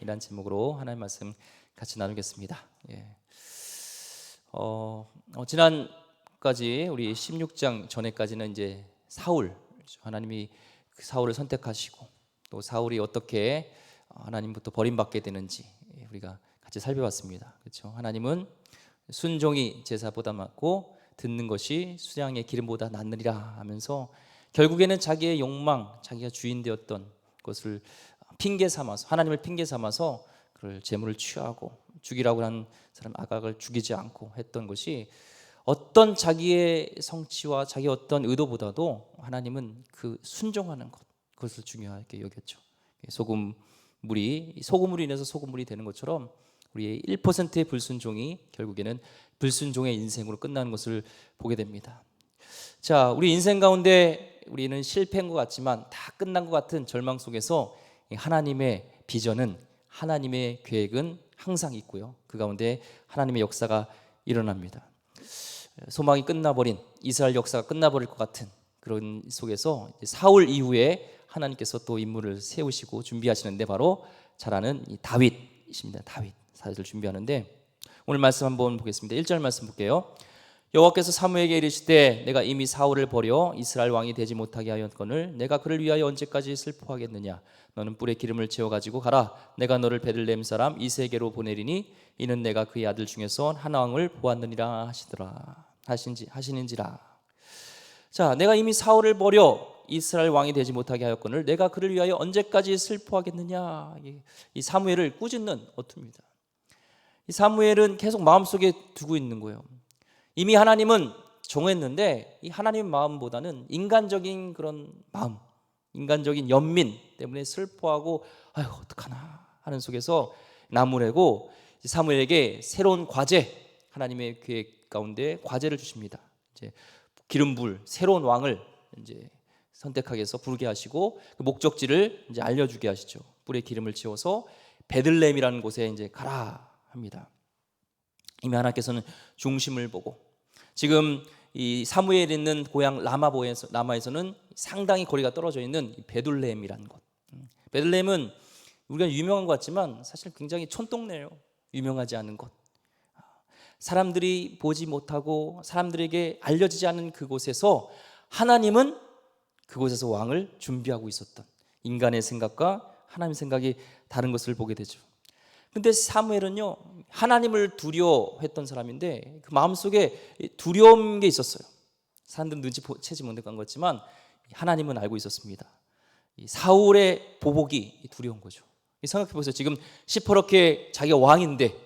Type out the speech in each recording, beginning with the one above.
이란 제목으로 하나님 말씀 같이 나누겠습니다. 지난까지 우리 16장 전에까지는 이제 사울, 하나님이 그 사울을 선택하시고 또 사울이 어떻게 하나님부터 버림받게 되는지 우리가 같이 살펴봤습니다. 그렇죠? 하나님은 순종이 제사보다 낫고 듣는 것이 수양의 기름보다 낫느니라 하면서 결국에는 자기의 욕망, 자기가 주인 되었던 것을 핑계 삼아서, 하나님을 핑계 삼아서 그를 제물을 취하고 죽이라고 하는 사람 아각을 죽이지 않고 했던 것이 어떤 자기의 성취와 자기 어떤 의도보다도 하나님은 그 순종하는 것, 그것을 중요하게 여겼죠. 소금으로 인해서 소금물이 되는 것처럼 우리의 1%의 불순종이 결국에는 불순종의 인생으로 끝나는 것을 보게 됩니다. 자, 우리 인생 가운데 우리는 실패한 것 같지만 다 끝난 것 같은 절망 속에서 하나님의 비전은, 하나님의 계획은 항상 있고요. 그 가운데 하나님의 역사가 일어납니다. 소망이 끝나버린, 이스라엘 역사가 끝나버릴 것 같은 그런 속에서 사울 이후에 하나님께서 또 인물을 세우시고 준비하시는데 바로 잘 아는 이 다윗이십니다. 다윗 사실을 준비하는데 오늘 말씀 한번 보겠습니다. 1절 말씀 볼게요. 여호와께서 사무엘에게 이르시되 내가 이미 사울을 버려 이스라엘 왕이 되지 못하게 하였거늘 내가 그를 위하여 언제까지 슬퍼하겠느냐. 너는 뿔에 기름을 채워 가지고 가라. 내가 너를 베들레헴 사람 이새에게로 보내리니 이는 내가 그의 아들 중에서 한 왕을 보았느니라 하시는지라. 자, 내가 이미 사울을 버려 이스라엘 왕이 되지 못하게 하였거늘 내가 그를 위하여 언제까지 슬퍼하겠느냐. 이 사무엘을 꾸짖는 어투입니다. 이 사무엘은 계속 마음속에 두고 있는 거예요. 이미 하나님은 정했는데 이 하나님의 마음보다는 인간적인 그런 마음, 인간적인 연민 때문에 슬퍼하고 아유 어떡하나 하는 속에서 나무래고 사무엘에게 새로운 과제, 하나님의 계획 가운데 과제를 주십니다. 이제 기름 부을 새로운 왕을 이제 선택하게 해서 부르게 하시고 그 목적지를 이제 알려주게 하시죠. 뿔에 기름을 채워서 베들레헴이라는 곳에 이제 가라 합니다. 이미 하나님께서는 중심을 보고 지금 이 사무엘이 있는 고향 라마에서는 상당히 거리가 떨어져 있는 베들레헴이라는 곳. 베들레헴은 우리가 유명한 것 같지만 사실 굉장히 촌동네예요. 유명하지 않은 곳. 사람들이 보지 못하고 사람들에게 알려지지 않은 그곳에서 하나님은 그곳에서 왕을 준비하고 있었던, 인간의 생각과 하나님의 생각이 다른 것을 보게 되죠. 근데 사무엘은요, 하나님을 두려워했던 사람인데 그 마음속에 두려운 게 있었어요. 사람들은 눈치채지 못한 거지만 하나님은 알고 있었습니다. 사울의 보복이 두려운 거죠. 생각해 보세요. 지금 시퍼렇게 자기가 왕인데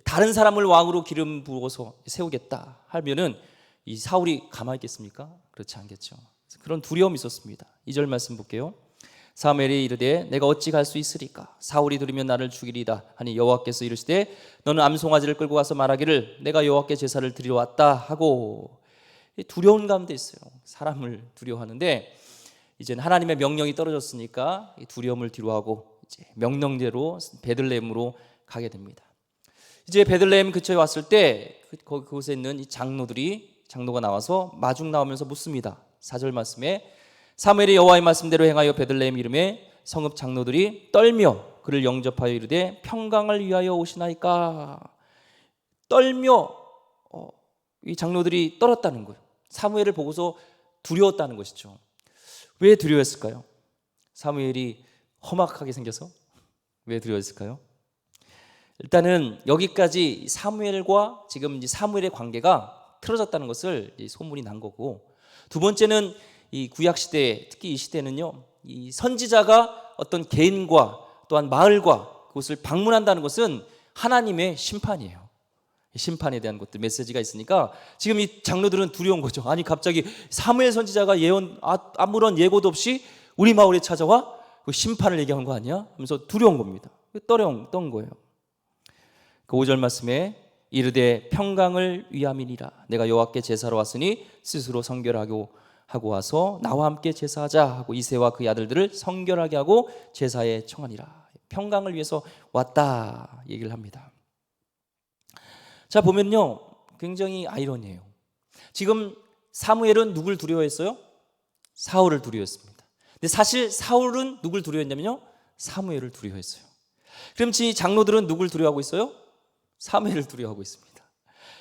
다른 사람을 왕으로 기름 부어서 세우겠다 하면은 이 사울이 가만히 있겠습니까? 그렇지 않겠죠. 그런 두려움이 있었습니다. 2절 말씀 볼게요. 사무엘이 이르되 내가 어찌 갈 수 있으리까? 사울이 들으면 나를 죽이리다 하니 여호와께서 이르시되 너는 암송아지를 끌고 가서 말하기를 내가 여호와께 제사를 드리러 왔다 하고. 두려운 가운데 있어요. 사람을 두려워하는데 이제는 하나님의 명령이 떨어졌으니까 두려움을 뒤로하고 이제 명령대로 베들레헴으로 가게 됩니다. 이제 베들레헴 근처에 왔을 때 그곳에 있는 이 장로가 나와서 마중 나오면서 묻습니다. 4절 말씀에 사무엘이 여호와의 말씀대로 행하여 베들레헴 이름에 성읍 장로들이 떨며 그를 영접하여 이르되 평강을 위하여 오시나이까. 떨며 이 장로들이 떨었다는 거예요. 사무엘을 보고서 두려웠다는 것이죠. 왜 두려웠을까요? 사무엘이 험악하게 생겨서? 왜 두려웠을까요? 일단은 여기까지 사무엘과 지금 사무엘의 관계가 틀어졌다는 것을 소문이 난 거고, 두 번째는 이 구약 시대, 특히 이 시대는요, 이 선지자가 어떤 개인과 또한 마을과 그곳을 방문한다는 것은 하나님의 심판이에요. 심판에 대한 것들, 메시지가 있으니까 지금 이 장로들은 두려운 거죠. 아니 갑자기 사무엘 선지자가 아무런 예고도 없이 우리 마을에 찾아와 그 심판을 얘기한 거 아니야? 하면서 두려운 겁니다. 떨었던 거예요. 그 5절 말씀에 이르되 평강을 위함이니라. 내가 여호와께 제사로 왔으니 스스로 성결하고 와서 나와 함께 제사하자 하고 이새와 그의 아들들을 성결하게 하고 제사에 청하니라. 평강을 위해서 왔다 얘기를 합니다. 자, 보면요, 굉장히 아이러니해요. 지금 사무엘은 누굴 두려워했어요? 사울을 두려워했습니다. 근데 사실 사울은 누굴 두려워했냐면요, 사무엘을 두려워했어요. 그럼 지 장로들은 누굴 두려워하고 있어요? 사무엘을 두려워하고 있습니다.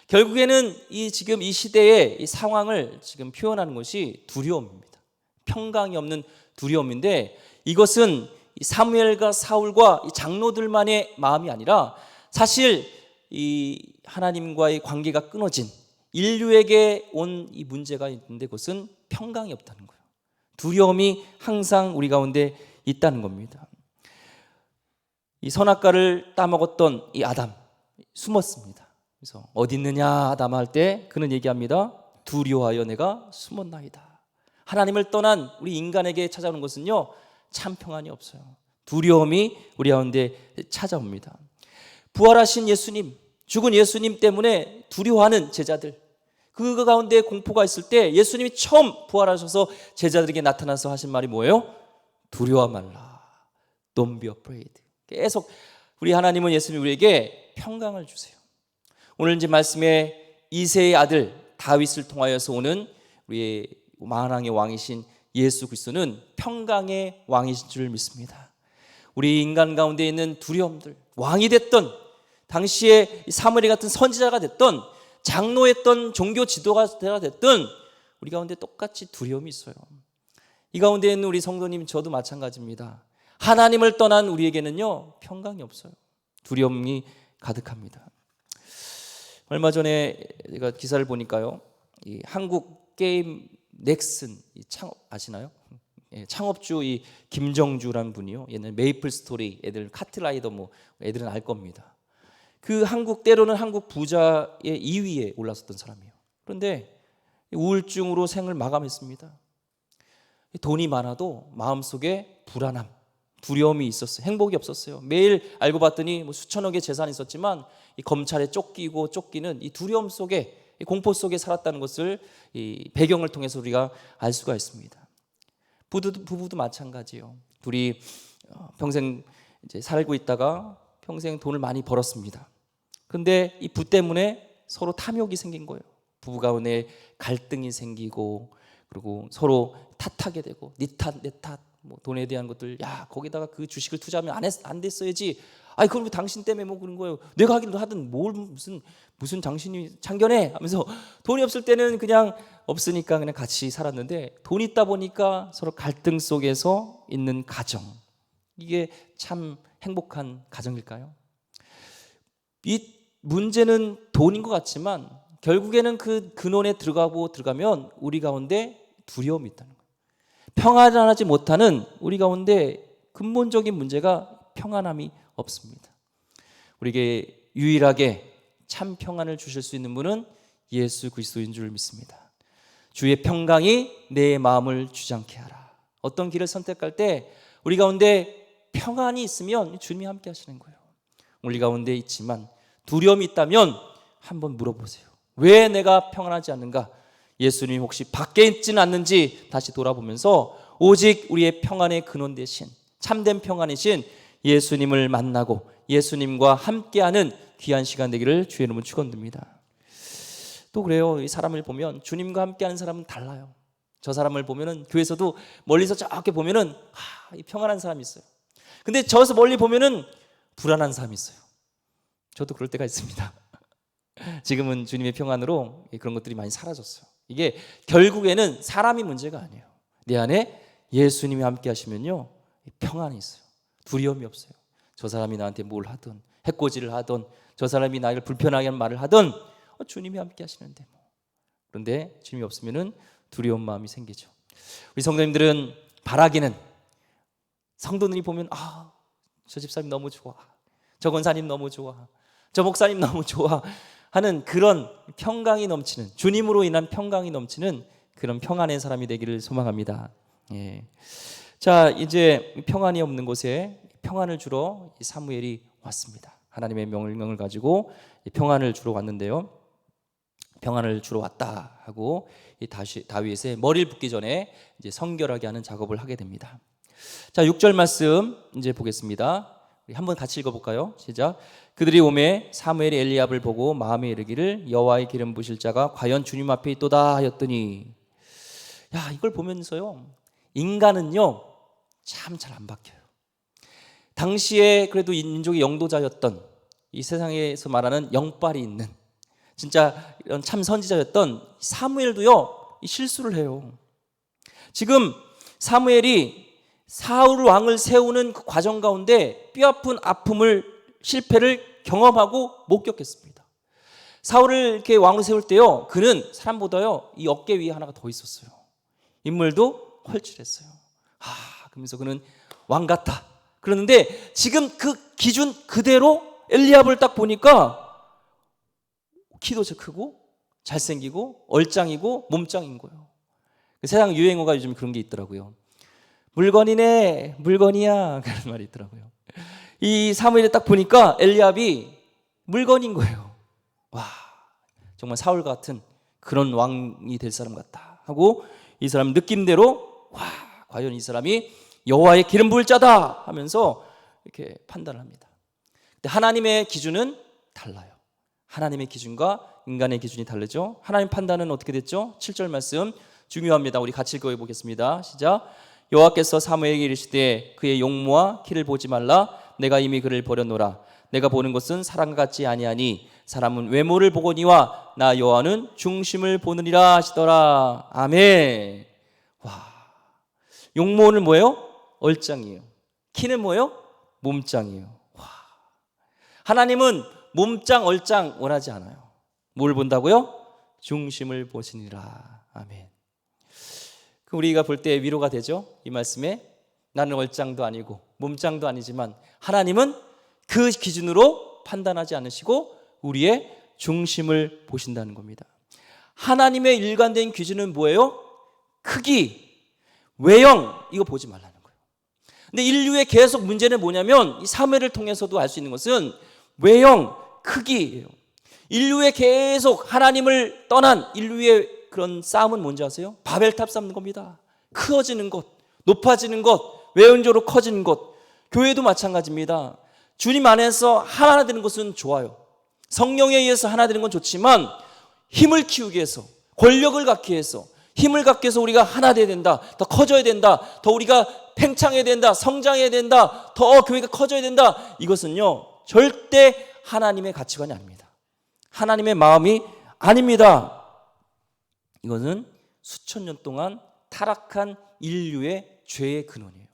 결국에는 지금 이 시대의 이 상황을 지금 표현하는 것이 두려움입니다. 평강이 없는 두려움인데, 이것은 사무엘과 사울과 이 장로들만의 마음이 아니라 사실 이 하나님과의 관계가 끊어진 인류에게 온 이 문제가 있는데, 그것은 평강이 없다는 거예요. 두려움이 항상 우리 가운데 있다는 겁니다. 이 선악과를 따먹었던 이 아담 숨었습니다. 그래서 어디 있느냐 아담 할 때 그는 얘기합니다. 두려워하여 내가 숨었나이다. 하나님을 떠난 우리 인간에게 찾아오는 것은요, 참 평안이 없어요. 두려움이 우리 가운데 찾아옵니다. 부활하신 예수님, 죽은 예수님 때문에 두려워하는 제자들, 그 가운데 공포가 있을 때 예수님이 처음 부활하셔서 제자들에게 나타나서 하신 말이 뭐예요? 두려워 말라. Don't be afraid. 계속 우리 하나님은 예수님 우리에게 평강을 주세요. 오늘 이제 말씀에 이새의 아들 다윗을 통하여서 오는 우리의 만왕의 왕이신 예수 그리스도는 평강의 왕이신 줄 믿습니다. 우리 인간 가운데 있는 두려움들, 왕이 됐던, 당시에 사무엘 같은 선지자가 됐던, 장로했던, 종교 지도자가 됐던, 우리 가운데 똑같이 두려움이 있어요. 이 가운데 있는 우리 성도님, 저도 마찬가지입니다. 하나님을 떠난 우리에게는요, 평강이 없어요. 두려움이 가득합니다. 얼마 전에 제가 기사를 보니까요, 이 한국 게임 넥슨 창업 아시나요? 창업주 이 김정주라는 분이요, 옛날 메이플 스토리 애들 카트라이더 뭐 애들은 알 겁니다. 그 한국, 때로는 한국 부자의 2위에 올랐었던 사람이에요. 그런데 우울증으로 생을 마감했습니다. 돈이 많아도 마음속에 불안함, 두려움이 있었어요. 행복이 없었어요. 매일 알고 봤더니 뭐 수천억의 재산이 있었지만 이 검찰에 쫓기는 이 두려움 속에, 이 공포 속에 살았다는 것을 이 배경을 통해서 우리가 알 수가 있습니다. 부부도 마찬가지예요. 둘이 평생 이제 살고 있다가 평생 돈을 많이 벌었습니다. 그런데 이 부 때문에 서로 탐욕이 생긴 거예요. 부부 가운데 갈등이 생기고, 그리고 서로 탓하게 되고, 네 탓, 내 탓, 뭐 돈에 대한 것들, 야 거기다가 그 주식을 투자하면 안 됐어야지. 아이 그럼 당신 때문에 뭐 그런 거예요. 내가 하기도 하든 뭘 무슨 당신이 참견해 하면서 돈이 없을 때는 그냥 없으니까 그냥 같이 살았는데, 돈이 있다 보니까 서로 갈등 속에서 있는 가정, 이게 참 행복한 가정일까요? 이 문제는 돈인 것 같지만 결국에는 그 근원에 들어가면 우리 가운데 두려움이 있다는 거예요. 평안하지 못하는 우리 가운데 근본적인 문제가 평안함이 없습니다. 우리에게 유일하게 참 평안을 주실 수 있는 분은 예수 그리스도인 줄 믿습니다. 주의 평강이 내 마음을 주장케 하라. 어떤 길을 선택할 때 우리 가운데 평안이 있으면 주님이 함께 하시는 거예요. 우리 가운데 있지만 두려움이 있다면 한번 물어보세요. 왜 내가 평안하지 않는가? 예수님이 혹시 밖에 있지는 않는지 다시 돌아보면서 오직 우리의 평안의 근원 되신, 참된 평안이신 예수님을 만나고 예수님과 함께하는 귀한 시간 되기를 주의 이름으로 축원드립니다. 또 그래요. 이 사람을 보면 주님과 함께하는 사람은 달라요. 저 사람을 보면은 교회에서도 멀리서 저렇게 보면은 이 평안한 사람이 있어요. 근데 저기서 멀리 보면은 불안한 사람이 있어요. 저도 그럴 때가 있습니다. 지금은 주님의 평안으로 그런 것들이 많이 사라졌어요. 이게 결국에는 사람이 문제가 아니에요. 내 안에 예수님이 함께 하시면요, 평안이 있어요. 두려움이 없어요. 저 사람이 나한테 뭘 하든, 해코지를 하든, 저 사람이 나를 불편하게 하는 말을 하든 주님이 함께 하시는데 뭐. 그런데 주님이 없으면은 두려운 마음이 생기죠. 우리 성도님들은 바라기는, 성도들이 보면 저 집사님 너무 좋아, 저 권사님 너무 좋아, 저 목사님 너무 좋아 하는 그런 평강이 넘치는, 주님으로 인한 평강이 넘치는 그런 평안의 사람이 되기를 소망합니다. 예. 자, 이제 평안이 없는 곳에 평안을 주러 사무엘이 왔습니다. 하나님의 명령을 가지고 평안을 주러 왔는데요, 평안을 주러 왔다 하고 다시 다윗의 머리를 붓기 전에 이제 성결하게 하는 작업을 하게 됩니다. 자, 6절 말씀 이제 보겠습니다. 우리 한번 같이 읽어볼까요? 시작. 그들이 오매 사무엘이 엘리압을 보고 마음에 이르기를 여호와의 기름 부실 자가 과연 주님 앞에 있도다 하였더니, 이걸 보면서요, 인간은요 참 잘 안 바뀌어요. 당시에 그래도 이 민족의 영도자였던, 이 세상에서 말하는 영빨이 있는 진짜 이런 참 선지자였던 사무엘도요, 이 실수를 해요. 지금 사무엘이 사울 왕을 세우는 그 과정 가운데 뼈아픈 실패를 경험하고 목격했습니다. 사울을 이렇게 왕으로 세울 때요, 그는 사람보다요 이 어깨 위에 하나가 더 있었어요. 인물도 헐칠했어요. 그러면서 그는 왕 같다. 그러는데 지금 그 기준 그대로 엘리압을 딱 보니까 키도 크고 잘생기고 얼짱이고 몸짱인 거예요. 세상 유행어가 요즘 그런 게 있더라고요. 물건이네, 물건이야, 그런 말이 있더라고요. 이 사무엘을 딱 보니까 엘리압이 물건인 거예요. 와, 정말 사울 같은 그런 왕이 될 사람 같다 하고, 이 사람 느낌대로 와, 과연 이 사람이 여호와의 기름 부을 자다 하면서 이렇게 판단을 합니다. 근데 하나님의 기준은 달라요. 하나님의 기준과 인간의 기준이 다르죠. 하나님 판단은 어떻게 됐죠? 7절 말씀 중요합니다. 우리 같이 읽어보겠습니다. 시작. 여호와께서 사무엘에게 이르시되 그의 용모와 키를 보지 말라. 내가 이미 그를 버렸노라. 내가 보는 것은 사람과 같지 아니하니 사람은 외모를 보거니와 나 여호와는 중심을 보느니라 하시더라. 아멘. 와, 용모는 뭐예요? 얼짱이에요. 키는 뭐예요? 몸짱이에요. 와, 하나님은 몸짱 얼짱 원하지 않아요. 뭘 본다고요? 중심을 보시니라. 아멘. 우리가 볼 때 위로가 되죠? 이 말씀에 나는 얼짱도 아니고 몸짱도 아니지만 하나님은 그 기준으로 판단하지 않으시고 우리의 중심을 보신다는 겁니다. 하나님의 일관된 기준은 뭐예요? 크기, 외형, 이거 보지 말라는 거예요. 근데 인류의 계속 문제는 뭐냐면 이 사무엘을 통해서도 알 수 있는 것은 외형, 크기예요. 인류의 계속 하나님을 떠난 인류의 그런 싸움은 뭔지 아세요? 바벨탑 쌓는 겁니다. 커지는 것, 높아지는 것, 외형적으로 커지는 것. 교회도 마찬가지입니다. 주님 안에서 하나 되는 것은 좋아요. 성령에 의해서 하나 되는 건 좋지만 힘을 키우기 위해서, 권력을 갖기 위해서, 힘을 갖기 위해서 우리가 하나 되어야 된다, 더 커져야 된다, 더 우리가 팽창해야 된다, 성장해야 된다, 더 교회가 커져야 된다, 이것은요 절대 하나님의 가치관이 아닙니다. 하나님의 마음이 아닙니다. 이것은 수천 년 동안 타락한 인류의 죄의 근원이에요.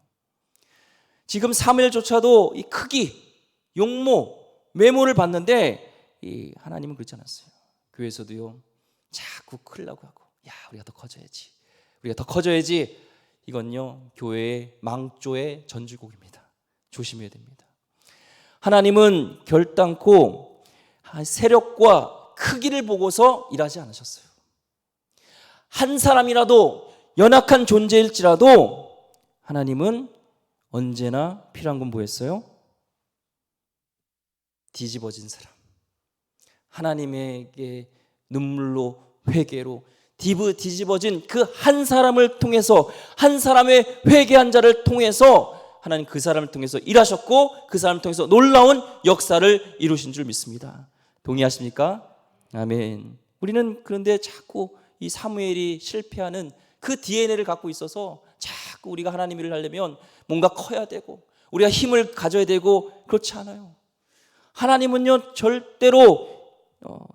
지금 사무엘조차도 이 크기, 용모, 외모를 봤는데 이 하나님은 그렇지 않았어요. 교회에서도요 자꾸 크려고 하고, 야 우리가 더 커져야지, 우리가 더 커져야지. 이건요 교회의 망조의 전주곡입니다. 조심해야 됩니다. 하나님은 결단코 세력과 크기를 보고서 일하지 않으셨어요. 한 사람이라도 연약한 존재일지라도 하나님은 언제나 필요한 건 뭐였어요? 뒤집어진 사람, 하나님에게 눈물로 회개로 뒤집어진 그 한 사람을 통해서, 한 사람의 회개한 자를 통해서 하나님 그 사람을 통해서 일하셨고 그 사람을 통해서 놀라운 역사를 이루신 줄 믿습니다. 동의하십니까? 아멘. 우리는 그런데 자꾸 이 사무엘이 실패하는 그 DNA를 갖고 있어서 자꾸 우리가 하나님 일을 하려면 뭔가 커야 되고 우리가 힘을 가져야 되고, 그렇지 않아요. 하나님은요 절대로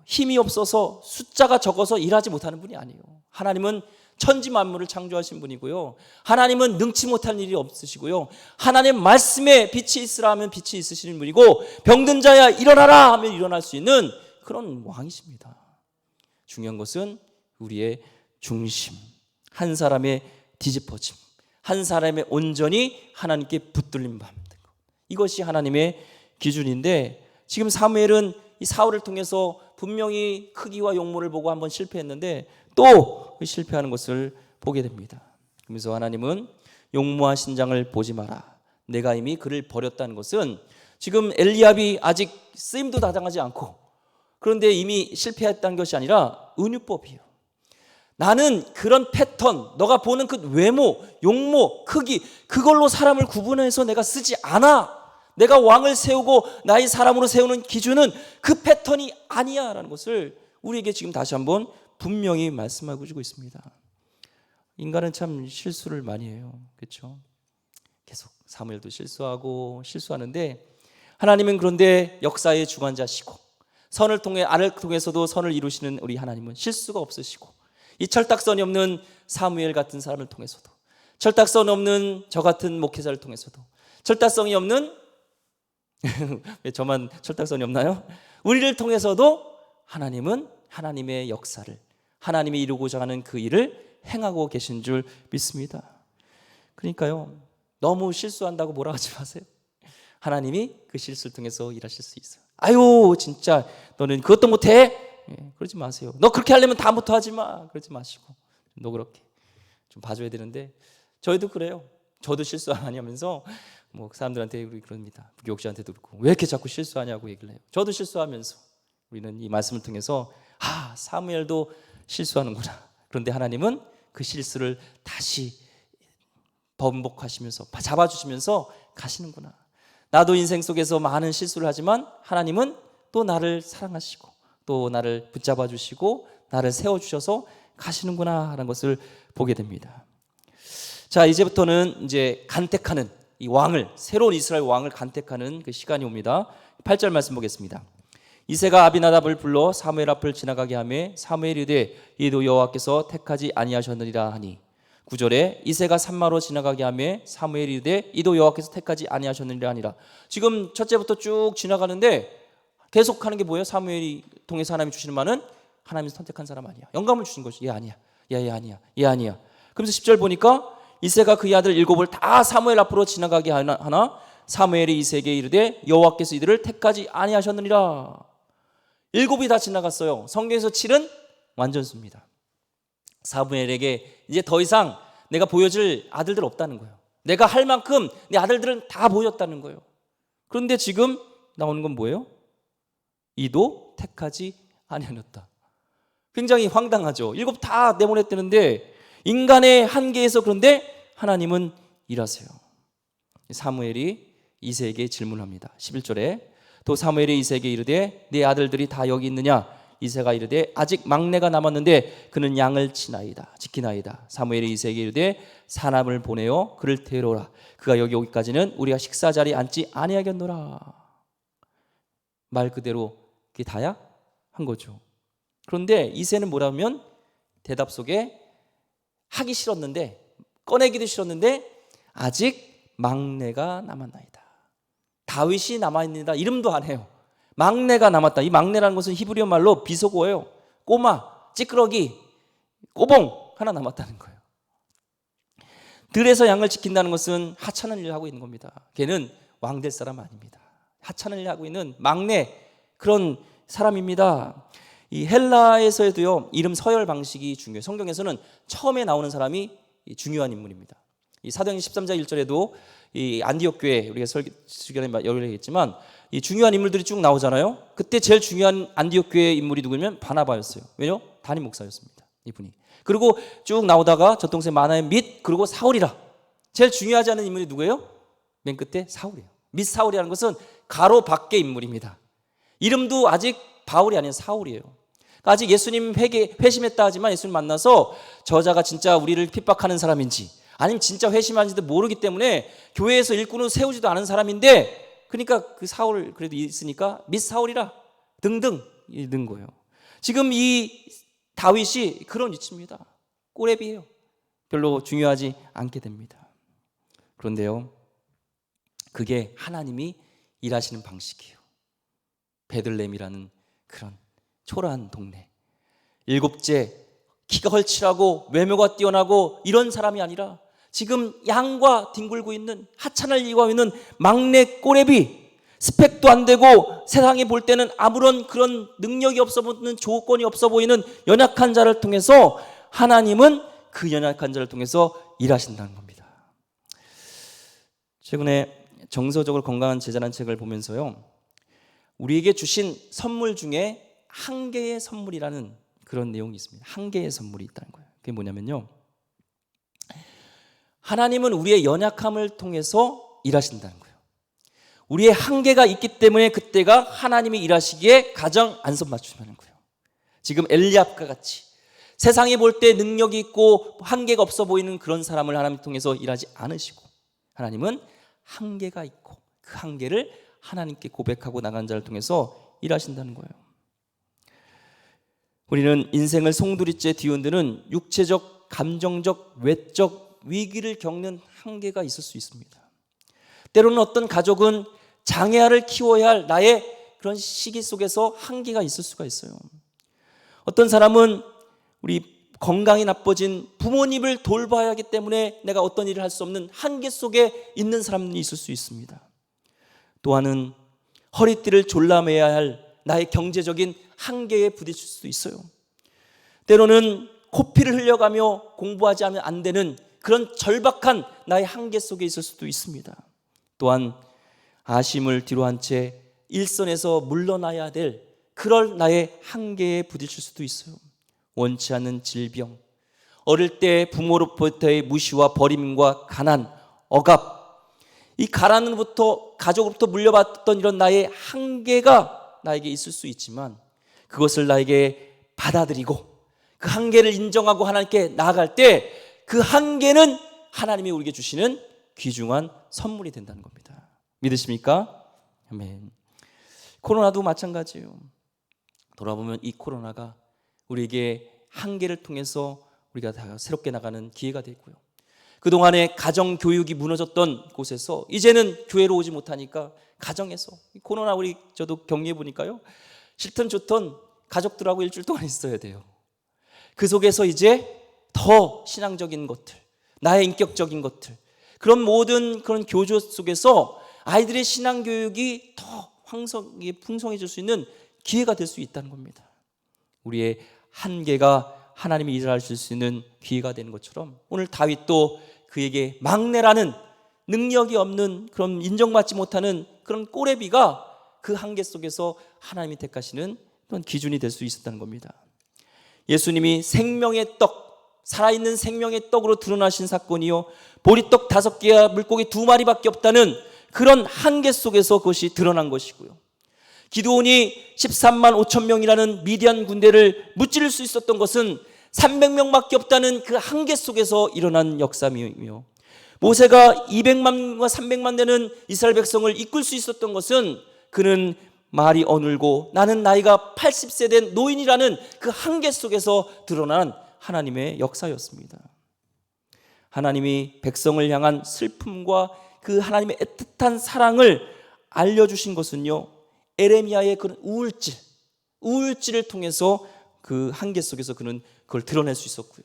힘이 없어서 숫자가 적어서 일하지 못하는 분이 아니에요. 하나님은 천지 만물을 창조하신 분이고요, 하나님은 능치 못할 일이 없으시고요, 하나님 말씀에 빛이 있으라 하면 빛이 있으시는 분이고, 병든 자야 일어나라 하면 일어날 수 있는 그런 왕이십니다. 중요한 것은 우리의 중심, 한 사람의 뒤집어짐, 한 사람의 온전히 하나님께 붙들림 받는 것, 이것이 하나님의 기준인데, 지금 사무엘은 이 사울을 통해서 분명히 크기와 용모를 보고 한번 실패했는데 또 실패하는 것을 보게 됩니다. 그래서 하나님은 용모와 신장을 보지 마라, 내가 이미 그를 버렸다는 것은 지금 엘리압이 아직 쓰임도 다 당하지 않고 그런데 이미 실패했다는 것이 아니라 은유법이에요. 나는 그런 패턴, 너가 보는 그 외모, 용모, 크기, 그걸로 사람을 구분해서 내가 쓰지 않아. 내가 왕을 세우고 나의 사람으로 세우는 기준은 그 패턴이 아니야 라는 것을 우리에게 지금 다시 한번 분명히 말씀하고 주고 있습니다. 인간은 참 실수를 많이 해요. 그렇죠? 계속 사무엘도 실수하는데 하나님은 그런데 역사의 주관자시고 알을 통해서도 선을 이루시는 우리 하나님은 실수가 없으시고 이 철딱선이 없는 사무엘 같은 사람을 통해서도 철딱선 없는 저 같은 목회자를 통해서도 철딱선이 없는 왜 저만 철딱선이 없나요? 우리를 통해서도 하나님은 하나님의 역사를 하나님이 이루고자 하는 그 일을 행하고 계신 줄 믿습니다. 그러니까요, 너무 실수한다고 뭐라 하지 마세요. 하나님이 그 실수를 통해서 일하실 수 있어요. 아유 진짜 너는 그것도 못해? 그러지 마세요. 너 그렇게 하려면 다음부터 하지 마. 그러지 마시고 너 그렇게 좀 봐줘야 되는데 저희도 그래요. 저도 실수 안 하냐면서 뭐 사람들한테 우리 그럽니다. 부교육자한테도 그렇고 왜 이렇게 자꾸 실수하냐고 얘기를 해요. 저도 실수하면서 우리는 이 말씀을 통해서 사무엘도 실수하는구나. 그런데 하나님은 그 실수를 다시 번복하시면서 잡아주시면서 가시는구나. 나도 인생 속에서 많은 실수를 하지만 하나님은 또 나를 사랑하시고 또 나를 붙잡아 주시고 나를 세워주셔서 가시는구나 하는 것을 보게 됩니다. 자, 이제부터는 이제 간택하는 이 왕을, 새로운 이스라엘 왕을 간택하는 그 시간이 옵니다. 8절 말씀 보겠습니다. 이새가 아비나답을 불러 사무엘 앞을 지나가게 하매 사무엘이 이르되 이도 여호와께서 택하지 아니하셨느니라 하니 9절에 이새가 산마로 지나가게 하매 사무엘이 이르되 이도 여호와께서 택하지 아니하셨느니라 하니라. 지금 첫째부터 쭉 지나가는데 계속하는 게 뭐예요? 사무엘이 통해서 하나님이 주시는 말은 하나님이 선택한 사람 아니야. 영감을 주신 거지. 얘 아니야. 얘 아니야. 얘 아니야. 그러면서 10절 보니까 이새가 그의 아들 7을 다 사무엘 앞으로 지나가게 하나 사무엘이 이새에게 이르되 여호와께서 이들을 택하지 아니하셨느니라. 7이 다 지나갔어요. 성경에서 7은 완전수입니다. 사무엘에게 이제 더 이상 내가 보여줄 아들들 없다는 거예요. 내가 할 만큼 내 아들들은 다 보였다는 거예요. 그런데 지금 나오는 건 뭐예요? 이도 택하지 아니하였다. 굉장히 황당하죠. 7 다 내보냈다는데 인간의 한계에서 그런데 하나님은 일하세요. 사무엘이 이새에게 질문합니다. 11절에 또 사무엘이 이새에게 이르되 네 아들들이 다 여기 있느냐? 이새가 이르되 아직 막내가 남았는데 그는 양을 지키나이다. 사무엘이 이새에게 이르되 사람을 보내어 그를 데려오라. 그가 여기 오기까지는 우리가 식사 자리에 앉지 아니하겠노라. 말 그대로 그게 다야? 한 거죠. 그런데 이새는 뭐라면 대답 속에 하기 싫었는데 꺼내기도 싫었는데 아직 막내가 남았나이다. 다윗이 남아있느니라 이름도 안 해요. 막내가 남았다. 이 막내라는 것은 히브리어 말로 비속어예요. 꼬마, 찌끄러기, 꼬봉 하나 남았다는 거예요. 들에서 양을 지킨다는 것은 하찮은 일을 하고 있는 겁니다. 걔는 왕 될 사람 아닙니다. 하찮은 일을 하고 있는 막내 그런 사람입니다. 이 헬라에서도요 이름 서열 방식이 중요해요. 성경에서는 처음에 나오는 사람이 중요한 인물입니다. 이 사도행전 13장 1절에도 이 안디옥 교회 우리가 시간에 여러 얘기했지만 이 중요한 인물들이 쭉 나오잖아요. 그때 제일 중요한 안디옥 교회 인물이 누구냐면 바나바였어요. 왜요? 담임 목사였습니다. 이분이. 그리고 쭉 나오다가 젖동생 마나의 및 그리고 사울이라. 제일 중요하지 않은 인물이 누구예요? 맨 끝에 사울이에요. 및 사울이라는 것은 가로 밖의 인물입니다. 이름도 아직 바울이 아닌 사울이에요. 아직 예수님 회심했다 하지만 예수님 만나서 저자가 진짜 우리를 핍박하는 사람인지 아니면 진짜 회심하는지도 모르기 때문에 교회에서 일꾼을 세우지도 않은 사람인데 그러니까 그 사울 그래도 있으니까 및 사울이라 등등 있는 거예요. 지금 이 다윗이 그런 위치입니다. 꼬레비예요. 별로 중요하지 않게 됩니다. 그런데요, 그게 하나님이 일하시는 방식이에요. 베들레헴이라는 그런 초라한 동네. 7째 키가 헐칠하고 외모가 뛰어나고 이런 사람이 아니라 지금 양과 뒹굴고 있는 하찮을 일과 있는 막내 꼬레비, 스펙도 안 되고 세상에 볼 때는 아무런 그런 능력이 없어 보이는 조건이 없어 보이는 연약한 자를 통해서 하나님은 그 연약한 자를 통해서 일하신다는 겁니다. 최근에 정서적으로 건강한 제자라는 책을 보면서요, 우리에게 주신 선물 중에 한 개의 선물이라는 그런 내용이 있습니다. 한 개의 선물이 있다는 거예요. 그게 뭐냐면요, 하나님은 우리의 연약함을 통해서 일하신다는 거예요. 우리의 한계가 있기 때문에 그때가 하나님이 일하시기에 가장 안성맞춤하는 거예요. 지금 엘리압과 같이 세상이 볼 때 능력이 있고 한계가 없어 보이는 그런 사람을 하나님 통해서 일하지 않으시고 하나님은 한계가 있고 그 한계를 하나님께 고백하고 나간 자를 통해서 일하신다는 거예요. 우리는 인생을 송두리째 뒤흔드는 육체적, 감정적, 외적 위기를 겪는 한계가 있을 수 있습니다. 때로는 어떤 가족은 장애아를 키워야 할 나의 그런 시기 속에서 한계가 있을 수가 있어요. 어떤 사람은 우리 건강이 나빠진 부모님을 돌봐야 하기 때문에 내가 어떤 일을 할 수 없는 한계 속에 있는 사람이 있을 수 있습니다. 또한은 허리띠를 졸라매야 할 나의 경제적인 한계에 부딪힐 수도 있어요. 때로는 코피를 흘려가며 공부하지 않으면 안 되는 그런 절박한 나의 한계 속에 있을 수도 있습니다. 또한 아심을 뒤로한 채 일선에서 물러나야 될 그럴 나의 한계에 부딪힐 수도 있어요. 원치 않는 질병, 어릴 때 부모로부터의 무시와 버림과 가난, 억압, 이 가난으로부터 가족으로부터 물려받던 이런 나의 한계가 나에게 있을 수 있지만 그것을 나에게 받아들이고 그 한계를 인정하고 하나님께 나아갈 때 그 한계는 하나님이 우리에게 주시는 귀중한 선물이 된다는 겁니다. 믿으십니까? 아멘. 코로나도 마찬가지예요. 돌아보면 이 코로나가 우리에게 한계를 통해서 우리가 다 새롭게 나가는 기회가 되고요. 그동안에 가정교육이 무너졌던 곳에서 이제는 교회로 오지 못하니까 가정에서 코로나 저도 격리해 보니까요. 싫든 좋든 가족들하고 일주일 동안 있어야 돼요. 그 속에서 이제 더 신앙적인 것들, 나의 인격적인 것들, 그런 모든 그런 교조 속에서 아이들의 신앙교육이 더 풍성해질 수 있는 기회가 될 수 있다는 겁니다. 우리의 한계가 하나님이 일하실 수 있는 기회가 되는 것처럼 오늘 다윗도 그에게 막내라는 능력이 없는 그런 인정받지 못하는 그런 꼬레비가 그 한계 속에서 하나님이 택하시는 그런 기준이 될 수 있었다는 겁니다. 예수님이 생명의 떡, 살아있는 생명의 떡으로 드러나신 사건이요, 보리떡 5개와 물고기 2마리밖에 없다는 그런 한계 속에서 그것이 드러난 것이고요. 기드온이 13만 5천 명이라는 미디안 군대를 무찌를 수 있었던 것은 300명밖에 없다는 그 한계 속에서 일어난 역사이며, 모세가 200만과 300만 되는 이스라엘 백성을 이끌 수 있었던 것은 그는 말이 어눌고 나는 나이가 80세 된 노인이라는 그 한계 속에서 드러난 하나님의 역사였습니다. 하나님이 백성을 향한 슬픔과 그 하나님의 애틋한 사랑을 알려주신 것은요, 에레미야의 그런 우울질을 통해서 그 한계 속에서 그는 그걸 드러낼 수 있었고요.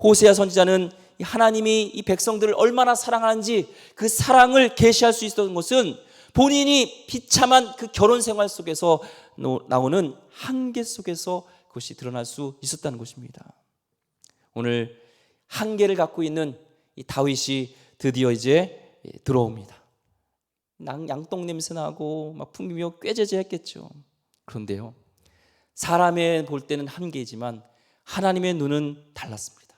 호세아 선지자는 하나님이 이 백성들을 얼마나 사랑하는지 그 사랑을 계시할 수 있었던 것은 본인이 비참한 그 결혼 생활 속에서 나오는 한계 속에서 그것이 드러날 수 있었다는 것입니다. 오늘 한계를 갖고 있는 이 다윗이 드디어 이제 들어옵니다. 양똥 냄새 나고 막 풍기며 꾀죄죄했겠죠. 그런데요, 사람의 볼 때는 한계이지만 하나님의 눈은 달랐습니다.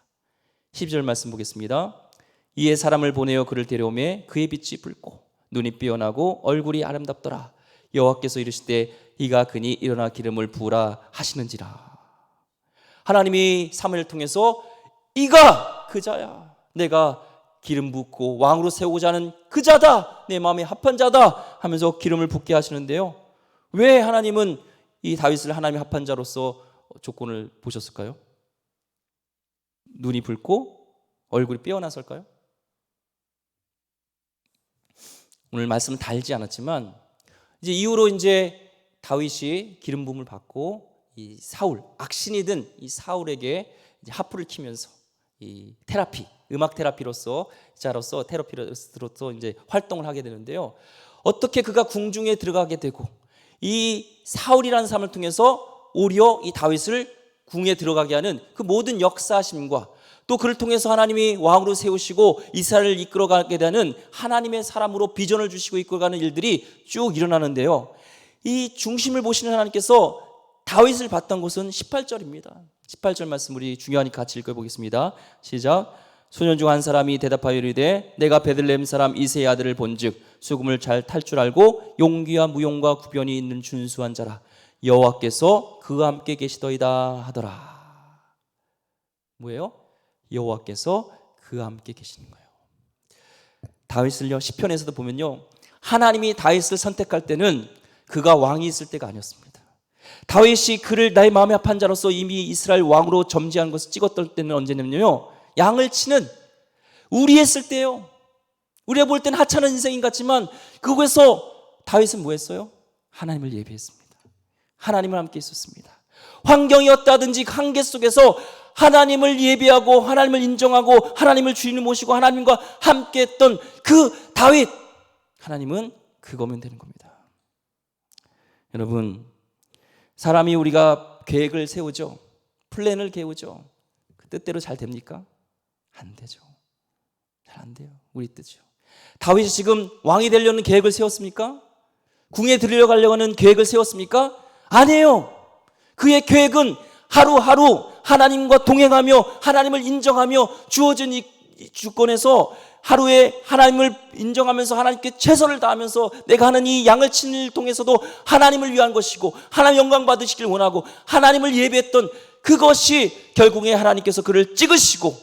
12절 말씀 보겠습니다. 이에 사람을 보내어 그를 데려오매 그의 빛이 붉고 눈이 삐어나고 얼굴이 아름답더라. 여호와께서 이르시되 이가 그니 일어나 기름을 부으라 하시는지라. 하나님이 사무엘을 통해서 이가 그자야, 내가 기름 붓고 왕으로 세우고자 하는 그자다, 내 마음에 합한 자다 하면서 기름을 붓게 하시는데요, 왜 하나님은 이 다윗을 하나님의 합한 자로서 조건을 보셨을까요? 눈이 붉고 얼굴이 삐어나설까요? 오늘 말씀은 달지 않았지만 이제 이후로 이제 다윗이 기름 부음을 받고 이 사울, 악신이든 이 사울에게 이제 하프를 키면서 이 테라피, 음악 테라피로서 테라피로서 이제 활동을 하게 되는데요. 어떻게 그가 궁중에 들어가게 되고 이 사울이라는 사람을 통해서 오히려 이 다윗을 궁에 들어가게 하는 그 모든 역사심과 또 그를 통해서 하나님이 왕으로 세우시고 이스라엘을 이끌어가게 되는 하나님의 사람으로 비전을 주시고 이끌어가는 일들이 쭉 일어나는데요, 이 중심을 보시는 하나님께서 다윗을 봤던 것은 18절입니다. 18절 말씀 우리 중요하니까 같이 읽어보겠습니다. 시작. 소년 중 한 사람이 대답하여 이르되 내가 베들레헴 사람 이새의 아들을 본즉 수금을 잘 탈 줄 알고 용기와 무용과 구변이 있는 준수한 자라. 여호와께서 그와 함께 계시더이다 하더라. 뭐예요? 여호와께서 그와 함께 계시는 거예요. 다윗을요, 시편에서도 보면요, 하나님이 다윗을 선택할 때는 그가 왕이 있을 때가 아니었습니다. 다윗이 그를 나의 마음에 합한 자로서 이미 이스라엘 왕으로 점지한 것을 찍었던 때는 언제냐면요, 양을 치는 우리했을 때요. 우리가 볼 때는 하찮은 인생인 것 같지만 그곳에서 다윗은 뭐 했어요? 하나님을 예배했습니다. 하나님을 함께 있었습니다. 환경이 어떠하든지 한계 속에서 하나님을 예배하고 하나님을 인정하고 하나님을 주인을 모시고 하나님과 함께 했던 그 다윗, 하나님은 그거면 되는 겁니다. 여러분, 사람이 우리가 계획을 세우죠. 플랜을 세우죠. 그 뜻대로 잘 됩니까? 안 되죠. 잘 안 돼요. 우리 뜻이요. 다윗이 지금 왕이 되려는 계획을 세웠습니까? 궁에 들려가려고 하는 계획을 세웠습니까? 아니에요. 그의 계획은 하루하루 하나님과 동행하며 하나님을 인정하며 주어진 이 주권에서 하루에 하나님을 인정하면서 하나님께 최선을 다하면서 내가 하는 이 양을 치는 일을 통해서도 하나님을 위한 것이고 하나님 영광 받으시길 원하고 하나님을 예배했던 그것이 결국에 하나님께서 그를 찍으시고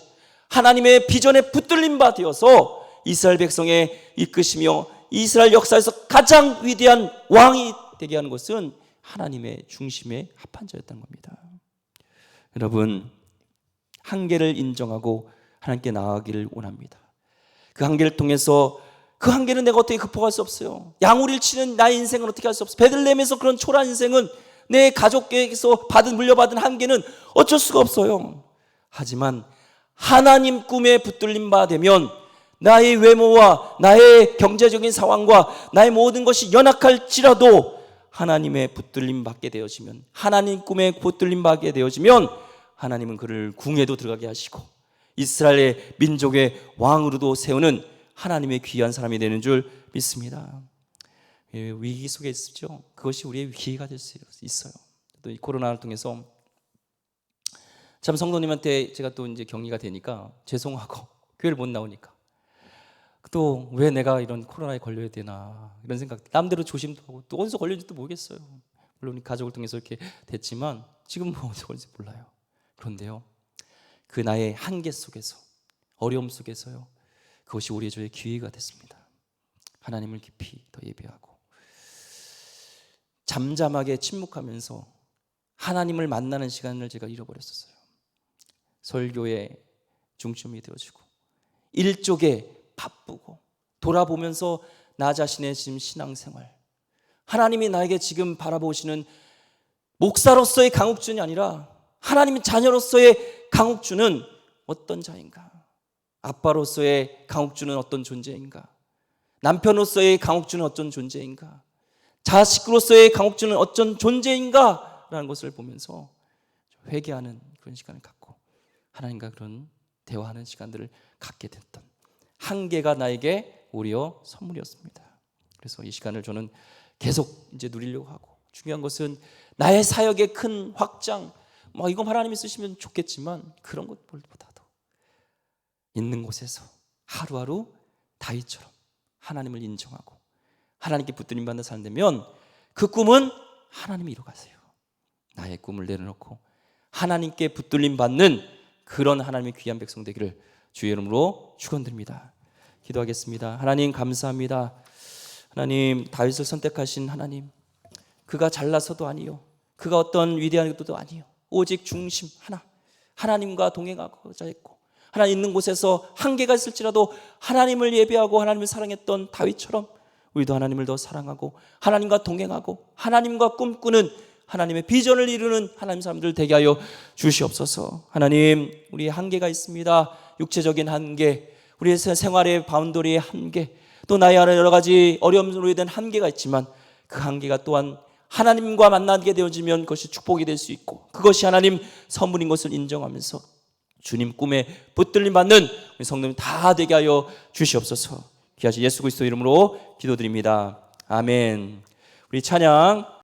하나님의 비전에 붙들린 바 되어서 이스라엘 백성에 이끄시며 이스라엘 역사에서 가장 위대한 왕이 되게 하는 것은 하나님의 중심에 합한 자였던 겁니다. 여러분, 한계를 인정하고 하나님께 나아가기를 원합니다. 그 한계를 통해서 그 한계는 내가 어떻게 극복할 수 없어요. 양우리를 치는 나의 인생은 어떻게 할 수 없어요. 베들레헴에서 그런 초라한 인생은 내 가족에게서 물려받은 한계는 어쩔 수가 없어요. 하지만 하나님 꿈에 붙들린 바 되면 나의 외모와 나의 경제적인 상황과 나의 모든 것이 연약할지라도 하나님의 붙들림 받게 되어지면, 하나님 꿈에 붙들림 받게 되어지면 하나님은 그를 궁에도 들어가게 하시고 이스라엘의 민족의 왕으로도 세우는 하나님의 귀한 사람이 되는 줄 믿습니다. 위기 속에 있죠. 그것이 우리의 기회가 될 수 있어요. 또 이 코로나를 통해서 참 성도님한테 제가 또 이제 격리가 되니까 죄송하고 교회를 못 나오니까 또 왜 내가 이런 코로나에 걸려야 되나 이런 생각, 남대로 조심도 하고 또 어디서 걸렸는지도 모르겠어요. 물론 가족을 통해서 이렇게 됐지만 지금 뭐 어디서 걸릴지 몰라요. 그런데요, 그 나의 한계 속에서, 어려움 속에서요, 그것이 우리의 저의 기회가 됐습니다. 하나님을 깊이 더 예배하고 잠잠하게 침묵하면서 하나님을 만나는 시간을 제가 잃어버렸었어요. 설교의 중심이 되어지고 일 쪽에 바쁘고 돌아보면서 나 자신의 지금 신앙생활, 하나님이 나에게 지금 바라보시는 목사로서의 강욱준이 아니라 하나님의 자녀로서의 강욱준은 어떤 자인가? 아빠로서의 강욱준은 어떤 존재인가? 남편으로서의 강욱준은 어떤 존재인가? 자식으로서의 강욱준은 어떤 존재인가? 라는 것을 보면서 회개하는 그런 시간을 갖고 하나님과 그런 대화하는 시간들을 갖게 됐던 한계가 나에게 오히려 선물이었습니다. 그래서 이 시간을 저는 계속 이제 누리려고 하고, 중요한 것은 나의 사역의 큰 확장, 이건 하나님이 쓰시면 좋겠지만 그런 것보다도 있는 곳에서 하루하루 다윗처럼 하나님을 인정하고 하나님께 붙들림 받는 사람 되면 그 꿈은 하나님이 이루가세요. 나의 꿈을 내려놓고 하나님께 붙들림 받는 그런 하나님의 귀한 백성 되기를 주의 이름으로 축원드립니다. 기도하겠습니다. 하나님 감사합니다. 하나님, 다윗을 선택하신 하나님, 그가 잘나서도 아니요, 그가 어떤 위대한 것도 아니요, 오직 중심 하나, 하나님과 동행하고자 했고, 하나님 있는 곳에서 한계가 있을지라도 하나님을 예배하고 하나님을 사랑했던 다윗처럼 우리도 하나님을 더 사랑하고 하나님과 동행하고 하나님과 꿈꾸는 하나님의 비전을 이루는 하나님 사람들 되게 하여 주시옵소서. 하나님, 우리의 한계가 있습니다. 육체적인 한계, 우리의 생활의 바운더리의 한계, 또 나의 여러 가지 어려움으로 인한 한계가 있지만 그 한계가 또한 하나님과 만나게 되어지면 그것이 축복이 될 수 있고 그것이 하나님 선물인 것을 인정하면서 주님 꿈에 붙들림 받는 우리 성도님 다 되게 하여 주시옵소서. 귀하신 예수 그리스도 이름으로 기도드립니다. 아멘. 우리 찬양